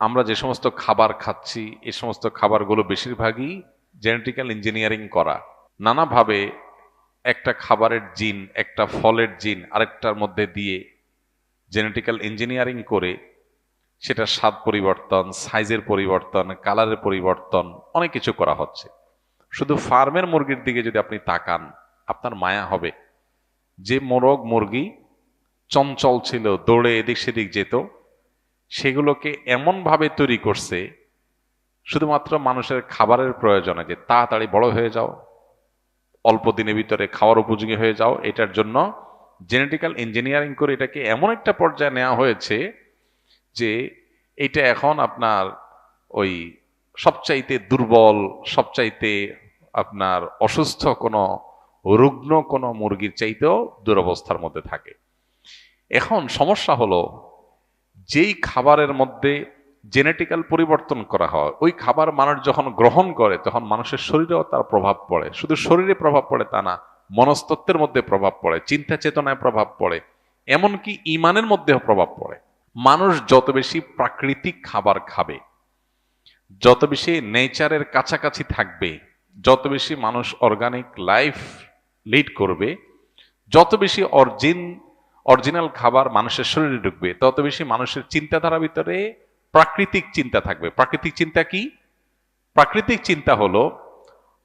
আমরা যে সমস্ত খাবার খাচ্ছি এই সমস্ত খাবারগুলো বেশিরভাগই জেনেটিক্যাল ইঞ্জিনিয়ারিং করা। নানাভাবে একটা খাবারের জিন, একটা ফলের জিন আরেকটার মধ্যে দিয়ে জেনেটিক্যাল ইঞ্জিনিয়ারিং করে সেটা স্বাদ পরিবর্তন, সাইজের পরিবর্তন, কালারের পরিবর্তন, অনেক কিছু করা হচ্ছে। শুধু ফার্মের মুরগির দিকে যদি আপনি তাকান, আপনার মায়া হবে। যে মোরগ মুরগি চঞ্চল ছিল, দৌড়ে এদিক সেদিক যেত, সেগুলোকে এমনভাবে তৈরি করছে শুধুমাত্র মানুষের খাবারের প্রয়োজনে, যে তাড়াতাড়ি বড় হয়ে যাও, অল্প দিনের ভিতরে খাওয়ার উপযোগী হয়ে যাও। এটার জন্য জেনেটিক্যাল ইঞ্জিনিয়ারিং করে এটাকে এমন একটা পর্যায়ে নেওয়া হয়েছে যে এটা এখন আপনার ওই সবচাইতে দুর্বল, সবচাইতে আপনার অসুস্থ কোনো, রুগ্ন কোনো মুরগির চাইতেও দুরবস্থার মধ্যে থাকে। এখন সমস্যা হলো, যেই খাবারের মধ্যে জেনেটিক্যাল পরিবর্তন করা হয় ওই খাবার মানুষ যখন গ্রহণ করে তখন মানুষের শরীরেও তার প্রভাব পড়ে। শুধু শরীরে প্রভাব পড়ে তা না, মনস্তত্ত্বের মধ্যে প্রভাব পড়ে, চিন্তা চেতনায় প্রভাব পড়ে, এমনকি ইমানের মধ্যেও প্রভাব পড়ে। মানুষ যত বেশি প্রাকৃতিক খাবার খাবে, যত বেশি নেচারের কাছাকাছি থাকবে, যত বেশি মানুষ অর্গানিক লাইফ লিড করবে, যত বেশি অরিজিনাল খাবার মানুষের শরীরে ঢুকবে, তত বেশি মানুষের চিন্তাধারার ভিতরে প্রাকৃতিক চিন্তা থাকবে। প্রাকৃতিক চিন্তা কি? প্রাকৃতিক চিন্তা হলো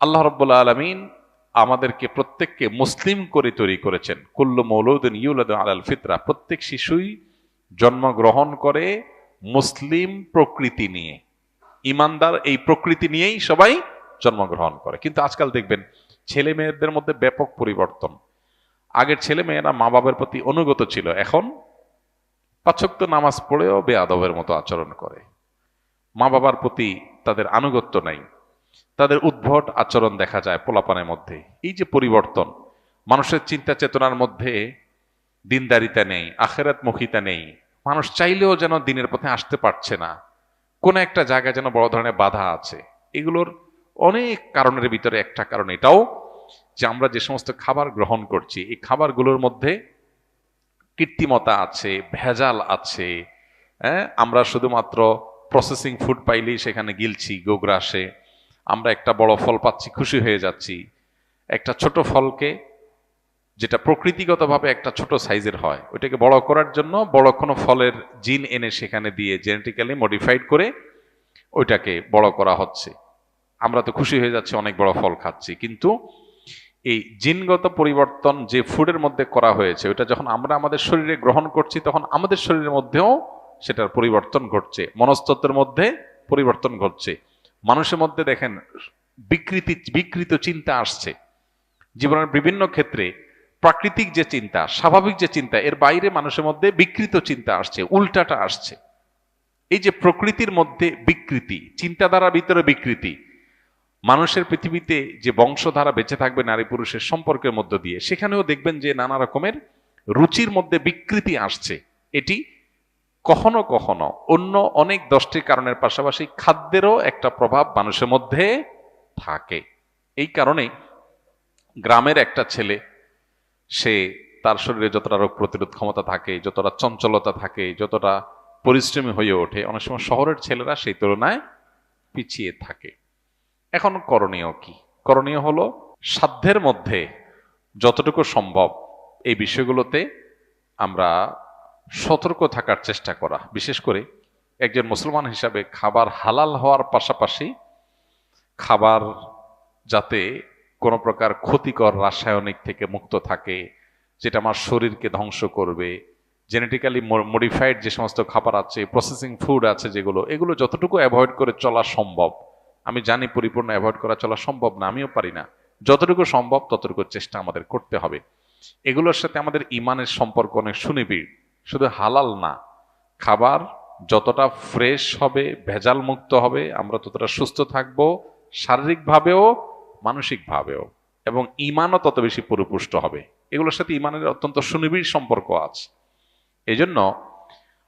আল্লাহ রাব্বুল আলামিন আমাদেরকে প্রত্যেককে মুসলিম করে তৈরি করেছেন। কুল্লু মৌলুদিন ইউলাদু আলাল ফিতরা, প্রত্যেক শিশুই জন্মগ্রহণ করে মুসলিম প্রকৃতি নিয়ে, ইমানদার এই প্রকৃতি নিয়েই সবাই জন্মগ্রহণ করে। কিন্তু আজকাল দেখবেন ছেলে মেয়েদের মধ্যে ব্যাপক পরিবর্তন। আগের ছেলে মেয়েরা মা বাবার প্রতি অনুগত ছিল, এখন পাঁচ ওয়াক্ত নামাজ পড়েও বেয়াদবের মতো আচরণ করে, মা বাবার প্রতি তাদের আনুগত্য নাই, তাদের উদ্ভট আচরণ দেখা যায় পোলাপানের মধ্যে। এই যে পরিবর্তন, মানুষের চিন্তা চেতনার মধ্যে দিনদারিতা নেই, আখেরাত মুখিতা নেই, মানুষ চাইলেও যেন দিনের পথে আসতে পারছে না, কোন একটা জায়গায় যেন বড় ধরনের বাধা আছে। এগুলোর অনেক কারণের ভিতরে একটা কারণ এটাও যে আমরা যে সমস্ত খাবার গ্রহণ করছি এই খাবারগুলোর মধ্যে কৃত্রিমতা আছে, ভেজাল আছে। হ্যাঁ, আমরা শুধুমাত্র প্রসেসিং ফুড পাইলেই সেখানে গিলছি গোগ্রাসে, আমরা একটা বড় ফল পাচ্ছি খুশি হয়ে যাচ্ছি। একটা ছোট ফলকে, যেটা প্রকৃতিগতভাবে একটা ছোট সাইজের হয়, ওইটাকে বড় করার জন্য বড় কোনো ফলের জিন এনে সেখানে দিয়ে জেনেটিক্যালি মডিফাইড করে ওইটাকে বড় করা হচ্ছে। আমরা তো খুশি হয়ে যাচ্ছি, অনেক বড় ফল খাচ্ছি, কিন্তু এই জিনগত পরিবর্তন যে ফুডের মধ্যে করা হয়েছে ওইটা যখন আমরা আমাদের শরীরে গ্রহণ করছি তখন আমাদের শরীরের মধ্যেও সেটার পরিবর্তন ঘটছে, মনস্তত্ত্বের মধ্যে পরিবর্তন ঘটছে। মানুষের মধ্যে দেখেন বিকৃত চিন্তা আসছে। জীবনের বিভিন্ন ক্ষেত্রে প্রাকৃতিক যে চিন্তা, স্বাভাবিক যে চিন্তা, এর বাইরে মানুষের মধ্যে বিকৃত চিন্তা আসছে, উল্টাটা আসছে। এই যে প্রকৃতির মধ্যে বিকৃতি, চিন্তাধারার ভিতরে বিকৃতি, মানুষের পৃথিবীতে যে বংশধারা বেঁচে থাকবে নারী পুরুষের সম্পর্কের মধ্য দিয়ে, সেখানেও দেখবেন যে নানা রকমের রুচির মধ্যে বিকৃতি আসছে। এটি কখনো কখনো অন্য অনেক 10টি কারণের পাশাপাশি খাদ্যেরও একটা প্রভাব মানুষের মধ্যে থাকে। এই কারণে গ্রামের একটা ছেলে, সে তার শরীরে যতটা রোগ প্রতিরোধ ক্ষমতা থাকে, যতটা চঞ্চলতা থাকে, যতটা পরিশ্রমী হয়ে ওঠে, অনেক সময় শহরের ছেলেরা সেই তুলনায় পিছিয়ে থাকে। এখন করণীয় কি? করণীয় হলো সাধ্যের মধ্যে যতটুকু সম্ভব এই বিষয়গুলোতে আমরা সতর্ক থাকার চেষ্টা করা। বিশেষ করে একজন মুসলমান হিসাবে খাবার হালাল হওয়ার পাশাপাশি খাবার যাতে কোনো প্রকার ক্ষতিকর রাসায়নিক থেকে মুক্ত থাকে, যেটা আমার শরীরকে ধ্বংস করবে, জেনেটিক্যালি মডিফাইড যে সমস্ত খাবার আছে, প্রসেসিং ফুড আছে যেগুলো, এগুলো যতটুকু অ্যাভয়েড করে চলা সম্ভব। আমি জানি পরিপূর্ণ অ্যাভয়েড করা চলা সম্ভব না, আমিও পারি না, যতটুকু সম্ভব ততটুকু চেষ্টা আমাদের করতে হবে। এগুলোর সাথে আমাদের ইমানের সম্পর্ক অনেক সুনিবিড়। শুধু হালাল না, খাবার যতটা ফ্রেশ হবে, ভেজাল মুক্ত হবে, আমরা ততটা সুস্থ থাকবো, শারীরিকভাবেও মানসিকভাবেও, এবং ইমানও তত বেশি পরিপুষ্ট হবে। এগুলোর সাথে ইমানের অত্যন্ত সুনিবিড় সম্পর্ক আছে। এই জন্য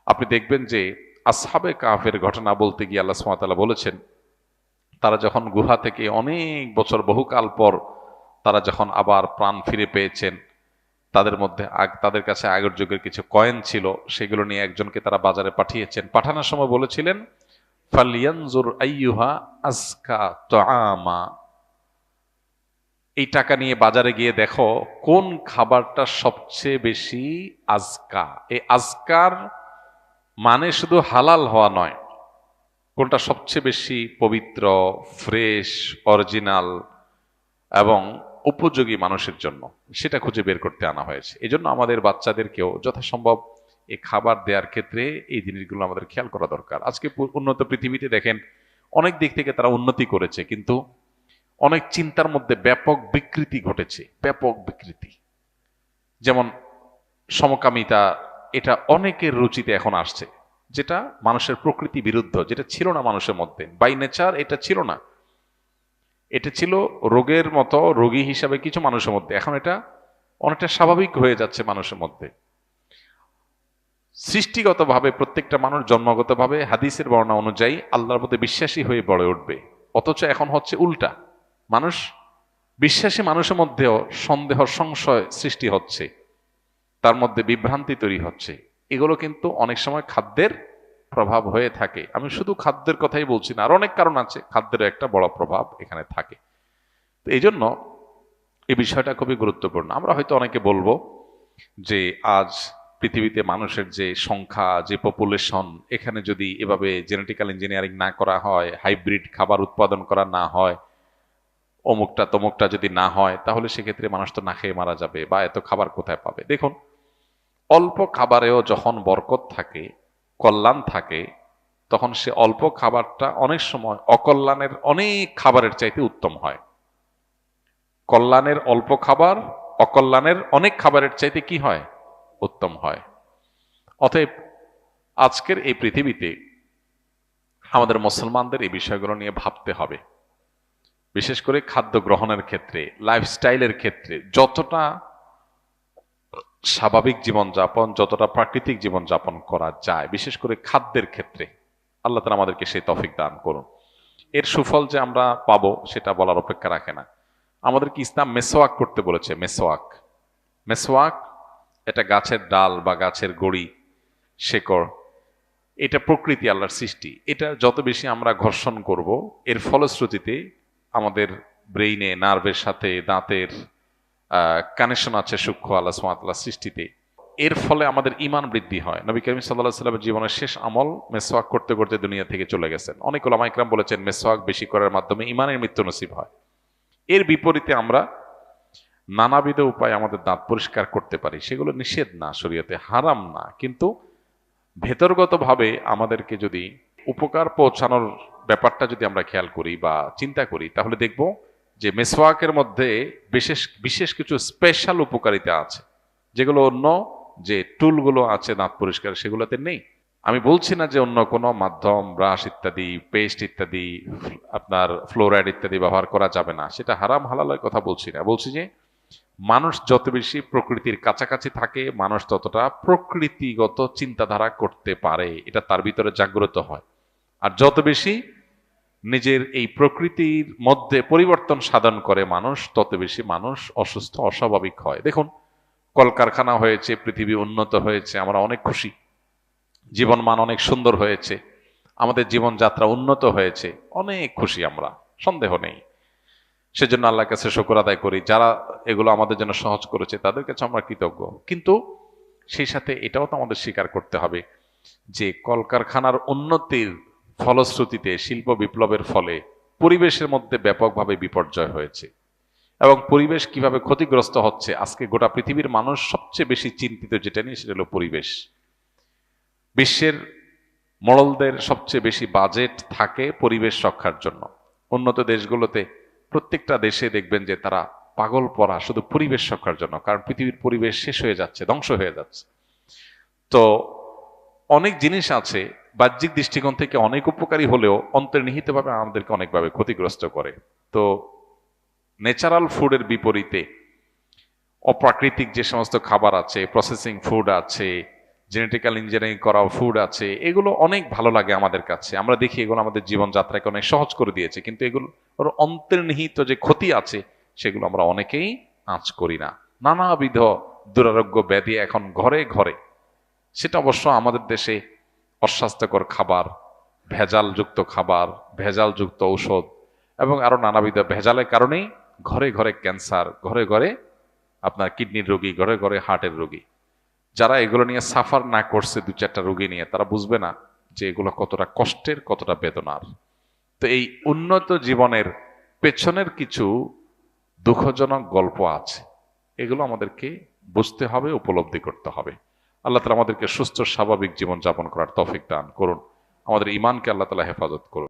আপনি দেখবেন যে আসহাবে কাহফের ঘটনা বলতে গিয়ে আল্লাহ সুবহানাহু ওয়া তাআলা বলেছেন, তারা যখন গুহা থেকে অনেক বছর বহুকাল পর তারা যখন আবার প্রাণ ফিরে পেয়েছেন, তাদের কাছে আগের যুগের কিছু কয়েন ছিল, সেগুলো নিয়ে একজনকে তারা বাজারে পাঠিয়েছেন। পাঠানোর সময় বলেছিলেন, ফালিয়ানজুর আইয়ুহা আজকা তাআমা, এই টাকা নিয়ে বাজারে গিয়ে দেখো কোন খাবারটা সবচেয়ে বেশি আজকা। এই আজকার মানে শুধু হালাল হওয়া নয়, কোনটা সবচেয়ে বেশি পবিত্র, ফ্রেশ, অরিজিনাল এবং উপযোগী মানুষের জন্য, সেটা খুঁজে বের করতে আনা হয়েছে। এজন্য আমাদের বাচ্চাদেরকেও যথাসম্ভব এই খাবার দেওয়ার ক্ষেত্রে এই জিনিসগুলো আমাদের খেয়াল করা দরকার। আজকে উন্নত পৃথিবীতে দেখেন অনেক দিক থেকে তারা উন্নতি করেছে, কিন্তু অনেক চিন্তার মধ্যে ব্যাপক বিকৃতি ঘটেছে, ব্যাপক বিকৃতি। যেমন সমকামিতা, এটা অনেকের রুচিতে এখন আসছে, যেটা মানুষের প্রকৃতি বিরুদ্ধ, যেটা ছিল না মানুষের মধ্যে, বাই নেচার এটা ছিল না। এটা ছিল রোগের মতো, রোগী হিসাবে কিছু মানুষের মধ্যে, এখন এটা অনেকটা স্বাভাবিক হয়ে যাচ্ছে মানুষের মধ্যে। সৃষ্টিগতভাবে প্রত্যেকটা মানুষ জন্মগতভাবে হাদিসের বর্ণনা অনুযায়ী আল্লাহর প্রতি বিশ্বাসী হয়ে গড়ে উঠবে, অথচ এখন হচ্ছে উল্টা। মানুষ বিশ্বাসী মানুষের মধ্যেও সন্দেহ, সংশয় সৃষ্টি হচ্ছে, তার মধ্যে বিভ্রান্তি তৈরি হচ্ছে। এগুলো কিন্তু অনেক সময় খাদ্যের প্রভাব হয়ে থাকে। আমি শুধু খাদ্যের কথাই বলছি না, আর অনেক কারণ আছে, খাদ্যের একটা বড় প্রভাব এখানে থাকে। তো এই জন্য এই বিষয়টা খুবই গুরুত্বপূর্ণ। আমরা হয়তো অনেকে বলবো যে আজ পৃথিবীতে মানুষের যে সংখ্যা, যে পপুলেশন, এখানে যদি এভাবে জেনেটিক্যাল ইঞ্জিনিয়ারিং না করা হয়, হাইব্রিড খাবার উৎপাদন করা না হয়, অমুকটা তমুকটা যদি না হয়, তাহলে সেক্ষেত্রে মানুষ তো না খেয়ে মারা যাবে, বা এত খাবার কোথায় পাবে। দেখুন, অল্প খাবারেও যখন বরকত থাকে, কল্যাণ থাকে, তখন সে অল্প খাবারটা অনেক সময় অকল্যাণের অনেক খাবারের চাইতে উত্তম হয়। কল্যাণের অল্প খাবার অকল্যাণের অনেক খাবারের চাইতে কি হয়? উত্তম হয়। অতএব আজকের এই পৃথিবীতে আমাদের মুসলমানদের এই বিষয়গুলো নিয়ে ভাবতে হবে। বিশেষ করে খাদ্য গ্রহণের ক্ষেত্রে, লাইফস্টাইলের ক্ষেত্রে যতটা স্বাভাবিক জীবনযাপন, যতটা প্রাকৃতিক জীবনযাপন করা যায়, বিশেষ করে খাদ্যের ক্ষেত্রে আল্লাহ তাআলা আমাদেরকে সেই তৌফিক দান করুন। এর সুফল যে আমরা পাবো সেটা বলার অপেক্ষা রাখে না। আমাদেরকে ইসলাম মেসওয়াক করতে বলেছে। মেসওয়াক, মেসওয়াক এটা গাছের ডাল বা গাছের গড়ি, শেকড়, এটা প্রকৃতি, আল্লাহর সৃষ্টি। এটা যত বেশি আমরা ঘর্ষণ করব, এর ফলশ্রুতিতে আমাদের ব্রেইনে, নার্ভের সাথে দাঁতের কানেকশন আছে সূক্ষ্ম আল্লাহ সুবহানাহু ওয়া তাআলার সৃষ্টিতে। এর ফলে আমাদের ঈমান বৃদ্ধি হয়। নবী করিম সাল্লাল্লাহু আলাইহি ওয়াসাল্লামের জীবনের শেষ আমল মেসওয়াক করতে করতে দুনিয়া থেকে চলে গেছেন। অনেক উলামা ইকরাম বলেছেন মেসওয়াক বেশি করার মাধ্যমে ঈমানের মৃত্যু নসিব হয়। এর বিপরীতে আমরা নানাবিধ উপায়ে আমাদের দাঁত পরিষ্কার করতে পারি, সেগুলো নিষেধ না, শরীয়তে হারাম না, কিন্তু ভেতরগতভাবে আমাদেরকে যদি উপকার পৌঁছানোর ব্যাপারটা যদি আমরা খেয়াল করি বা চিন্তা করি, তাহলে দেখব যে মেসওয়াকের মধ্যে বিশেষ বিশেষ কিছু স্পেশাল উপকারিতা আছে, যেগুলো অন্য যে টুলগুলো আছে দাঁত পরিষ্কার সেগুলোতে নেই। আমি বলছি না যে অন্য কোনো মাধ্যম, ব্রাশ ইত্যাদি, পেস্ট ইত্যাদি, আপনার ফ্লোরাইড ইত্যাদি ব্যবহার করা যাবে না, সেটা হারাম হালালের কথা বলছি না। বলছি যে মানুষ যত বেশি প্রকৃতির কাছাকাছি থাকে, মানুষ ততটা প্রকৃতিগত চিন্তাধারা করতে পারে, এটা তার ভিতরে জাগ্রত হয়। আর যত বেশি নিজের এই প্রকৃতির মধ্যে পরিবর্তন সাধন করে মানুষ, তত বেশি মানুষ অসুস্থ, অস্বাভাবিক হয়। দেখুন, কলকারখানা হয়েছে, পৃথিবী উন্নত হয়েছে, আমরা অনেক খুশি, জীবনমান অনেক সুন্দর হয়েছে, আমাদের জীবনযাত্রা উন্নত হয়েছে, অনেক খুশি আমরা, সন্দেহ নেই। সেজন্য আল্লাহর কাছে শুকর আদায় করি, যারা এগুলো আমাদের জন্য সহজ করেছে তাদের কাছে আমরা কৃতজ্ঞ। কিন্তু সেই সাথে এটাও তো আমাদের স্বীকার করতে হবে যে কলকারখানার উন্নতির ফলশ্রুতিতে, শিল্প বিপ্লবের ফলে পরিবেশের মধ্যে ব্যাপকভাবে বিপর্যয় হয়েছে, এবং পরিবেশ কিভাবে ক্ষতিগ্রস্ত হচ্ছে আজকে গোটা পৃথিবীর মানুষ সবচেয়ে বেশি চিন্তিত যেটা নিয়ে, সেটা হলো পরিবেশ। বিশ্বের মোড়লদের সবচেয়ে বেশি বাজেট থাকে পরিবেশ রক্ষার জন্য। উন্নত দেশগুলোতে প্রত্যেকটা দেশে দেখবেন যে তারা পাগল পড়া শুধু পরিবেশ রক্ষার জন্য, কারণ পৃথিবীর পরিবেশ শেষ হয়ে যাচ্ছে, ধ্বংস হয়ে যাচ্ছে। তো অনেক জিনিস আছে বাহ্যিক দৃষ্টিকোণ থেকে অনেক উপকারী হলেও অন্তর্নিহিতভাবে আমাদেরকে অনেকভাবে ক্ষতিগ্রস্ত করে। তো ন্যাচারাল ফুডের বিপরীতে অপ্রাকৃতিক যে সমস্ত খাবার আছে, প্রসেসিং ফুড আছে, জেনেটিক্যাল ইঞ্জিনিয়ারিং করা ফুড আছে, এগুলো অনেক ভালো লাগে আমাদের কাছে। আমরা দেখি এগুলো আমাদের জীবনযাত্রাকে অনেক সহজ করে দিয়েছে, কিন্তু এগুলোর অন্তর্নিহিত যে ক্ষতি আছে সেগুলো আমরা অনেকেই আঁচ করি না। নানাবিধ দুরারোগ্য ব্যাধি এখন ঘরে ঘরে। সেটা অবশ্য আমাদের দেশে অস্বাস্থ্যকর খাবার, ভেজালযুক্ত খাবার, ভেজালযুক্ত ঔষধ এবং আরো নানাবিধ ভেজালের কারণেই ঘরে ঘরে ক্যান্সার, ঘরে ঘরে আপনার কিডনির রোগী, ঘরে ঘরে হার্টের রোগী। যারা এগুলো নিয়ে সাফার না করছে, দু চারটা রোগী নিয়ে, তারা বুঝবে না যে এগুলো কতটা কষ্টের, কতটা বেদনার। তো এই উন্নত জীবনের পেছনের কিছু দুঃখজনক গল্প আছে, এগুলো আমাদেরকে বুঝতে হবে, উপলব্ধি করতে হবে। আল্লাহ তাআলা আমাদেরকে সুস্থ স্বাভাবিক জীবন যাপন করার তৌফিক দান করুন। আমাদের ঈমানকে আল্লাহ তাআলা হেফাজত করুন।